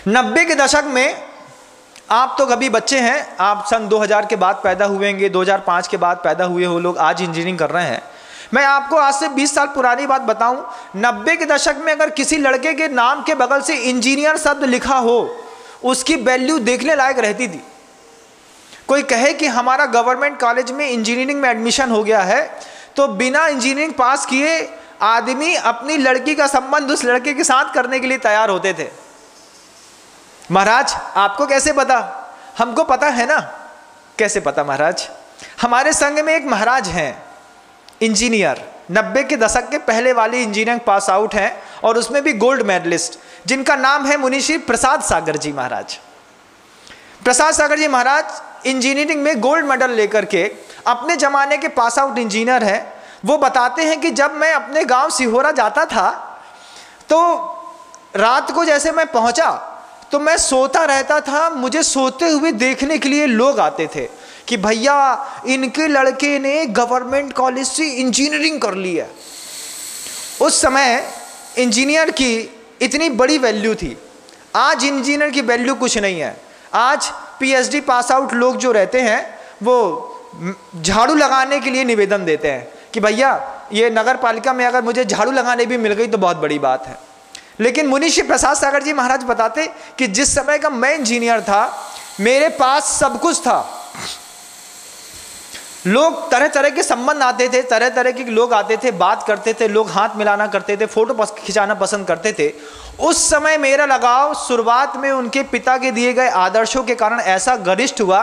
90 के दशक में, आप तो कभी बच्चे हैं, आप सन 2000 के बाद पैदा हुए होंगे, 2005 के बाद पैदा हुए हो लोग, आज इंजीनियरिंग कर रहे हैं। मैं आपको आज से 20 साल पुरानी बात बताऊं, 90 के दशक में अगर किसी लड़के के नाम के बगल से इंजीनियर शब्द लिखा हो, उसकी वैल्यू देखने लायक रहती थी। कोई कहे कि हमारा गवर्नमेंट कॉलेज में इंजीनियरिंग में एडमिशन हो गया है, तो बिना इंजीनियरिंग पास किए आदमी अपनी लड़की का संबंध उस लड़के के साथ करने के लिए तैयार होते थे। महाराज आपको कैसे पता? हमको पता है ना। कैसे पता महाराज? हमारे संघ में एक महाराज हैं इंजीनियर, 90 के दशक के पहले वाली इंजीनियरिंग पास आउट हैं, और उसमें भी गोल्ड मेडलिस्ट, जिनका नाम है मुनीश्री प्रसाद सागर जी महाराज। प्रसाद सागर जी महाराज इंजीनियरिंग में गोल्ड मेडल लेकर के अपने ज़माने के पास आउट इंजीनियर हैं। वो बताते हैं कि जब मैं अपने गांव सिहोरा जाता था, तो रात को जैसे मैं पहुंचा तो मैं सोता रहता था, मुझे सोते हुए देखने के लिए लोग आते थे कि भैया इनके लड़के ने गवर्नमेंट कॉलेज से इंजीनियरिंग कर ली है। उस समय इंजीनियर की इतनी बड़ी वैल्यू थी। आज इंजीनियर की वैल्यू कुछ नहीं है। आज पीएचडी पास आउट लोग जो रहते हैं वो झाड़ू लगाने के लिए निवेदन देते हैं कि भैया ये नगर पालिका में अगर मुझे झाड़ू लगाने भी मिल गई तो बहुत बड़ी बात है। लेकिन मुनीश्री प्रसाद सागर जी महाराज बताते कि जिस समय का मैं इंजीनियर था, मेरे पास सब कुछ था। लोग तरह तरह के संबंध आते थे, तरह तरह के लोग आते थे, बात करते थे, लोग हाथ मिलाना करते थे, फोटो खिंचाना पसंद करते थे। उस समय मेरा लगाव शुरुआत में उनके पिता के दिए गए आदर्शों के कारण ऐसा गरिष्ठ हुआ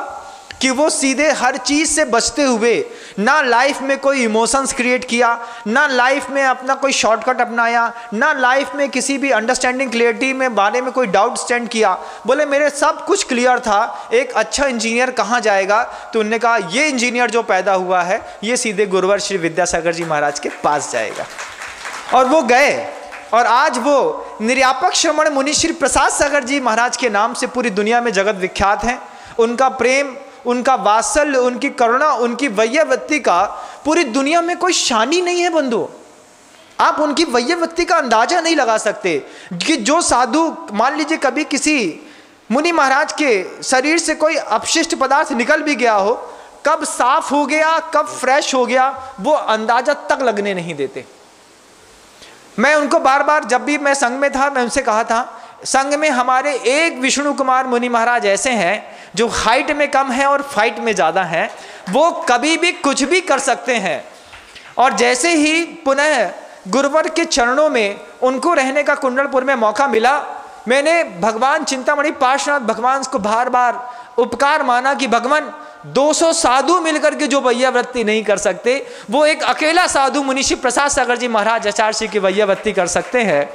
कि वो सीधे हर चीज़ से बचते हुए ना लाइफ में कोई इमोशंस क्रिएट किया, ना लाइफ में अपना कोई शॉर्टकट अपनाया, ना लाइफ में किसी भी अंडरस्टैंडिंग क्लियरिटी में बारे में कोई डाउट स्टैंड किया। बोले मेरे सब कुछ क्लियर था, एक अच्छा इंजीनियर कहाँ जाएगा? तो उन्होंने कहा ये इंजीनियर जो पैदा हुआ है ये सीधे गुरुवर श्री विद्यासागर जी महाराज के पास जाएगा। और वो गए, और आज वो निर्यापक श्रमण मुनीश्री प्रसाद सागर जी महाराज के नाम से पूरी दुनिया में जगत विख्यात हैं। उनका प्रेम, उनका वात्सल्य, उनकी करुणा, उनकी वैयवृत्ति का पूरी दुनिया में कोई शान ही नहीं है बंधु। आप उनकी वैयवृत्ति का अंदाजा नहीं लगा सकते कि जो साधु, मान लीजिए कभी किसी मुनि महाराज के शरीर से कोई अपशिष्ट पदार्थ निकल भी गया हो, कब साफ हो गया, कब फ्रेश हो गया, वो अंदाजा तक लगने नहीं देते। मैं उनको बार बार, जब भी मैं संघ में था, मैं उनसे कहा था संघ में हमारे एक विष्णु कुमार मुनि महाराज ऐसे हैं जो हाइट में कम है और फाइट में ज़्यादा हैं। वो कभी भी कुछ भी कर सकते हैं। और जैसे ही पुनः गुरुवर के चरणों में उनको रहने का कुंडलपुर में मौका मिला, मैंने भगवान चिंतामणि पार्श्वनाथ भगवान को बार बार उपकार माना कि भगवान 200 साधु मिलकर के जो वैयवृत्ति नहीं कर सकते, वो एक अकेला साधु मुनीश्री प्रसाद सागर जी महाराज आचार्य की वैयवृत्ति कर सकते हैं।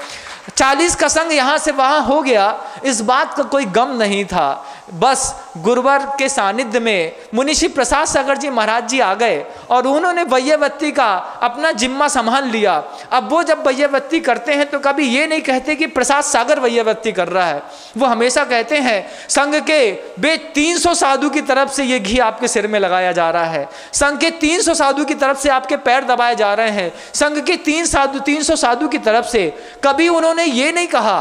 40 का संग यहाँ से वहाँ हो गया, इस बात का कोई गम नहीं था। बस गुरुवर के सानिध्य में मुनीश्री प्रसाद सागर जी महाराज जी आ गए और उन्होंने वैयवृत्ति का अपना जिम्मा संभाल लिया। अब वो जब वैयवृत्ति करते हैं तो कभी ये नहीं कहते कि प्रसाद सागर वैयवृत्ति कर रहा है, वो हमेशा कहते हैं संघ के 300 साधु की तरफ से ये घी आपके सिर में लगाया जा रहा है, संघ के 300 साधु की तरफ से आपके पैर दबाए जा रहे हैं, संघ के 300 साधु की तरफ से। कभी उन्होंने ये नहीं कहा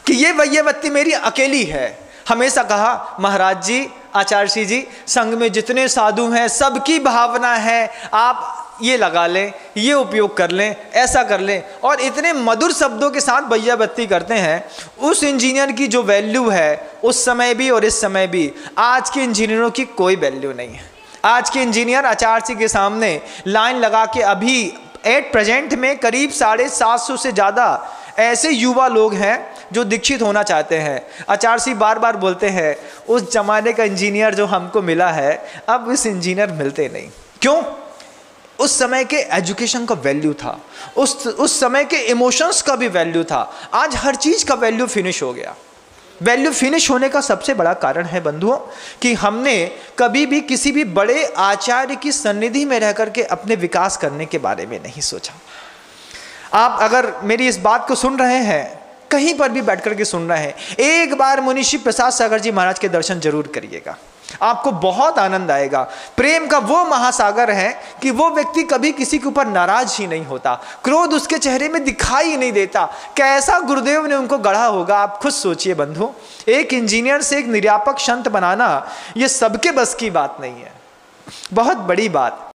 कि ये वैयवृत्ति मेरी अकेली है। हमेशा कहा महाराज जी, आचार्य जी, संघ में जितने साधु हैं सबकी भावना है, आप ये लगा लें, ये उपयोग कर लें, ऐसा कर लें। और इतने मधुर शब्दों के साथ वैयवृत्ति करते हैं। उस इंजीनियर की जो वैल्यू है उस समय भी और इस समय भी, आज के इंजीनियरों की कोई वैल्यू नहीं है। आज के इंजीनियर आचार्य जी के सामने लाइन लगा के, अभी एट प्रेजेंट में करीब 750 से ज़्यादा ऐसे युवा लोग हैं जो दीक्षित होना चाहते हैं। आचार्य जी बार बार बोलते हैं उस जमाने का इंजीनियर जो हमको मिला है, अब इस इंजीनियर मिलते नहीं। क्यों? उस समय के एजुकेशन का वैल्यू था, उस समय के इमोशंस का भी वैल्यू था। आज हर चीज़ का वैल्यू फिनिश हो गया। वैल्यू फिनिश होने का सबसे बड़ा कारण है बंधुओं कि हमने कभी भी किसी भी बड़े आचार्य की सन्निधि में रह करके अपने विकास करने के बारे में नहीं सोचा। आप अगर मेरी इस बात को सुन रहे हैं, कहीं पर भी बैठ करके सुन रहे हैं, एक बार मुनीश्री प्रसाद सागर जी महाराज के दर्शन जरूर करिएगा। आपको बहुत आनंद आएगा। प्रेम का वो महासागर है कि वो व्यक्ति कभी किसी के ऊपर नाराज ही नहीं होता, क्रोध उसके चेहरे में दिखाई ही नहीं देता। कैसा गुरुदेव ने उनको गढ़ा होगा, आप खुद सोचिए बंधु। एक इंजीनियर से एक निर्यापक संत बनाना ये सबके बस की बात नहीं है, बहुत बड़ी बात।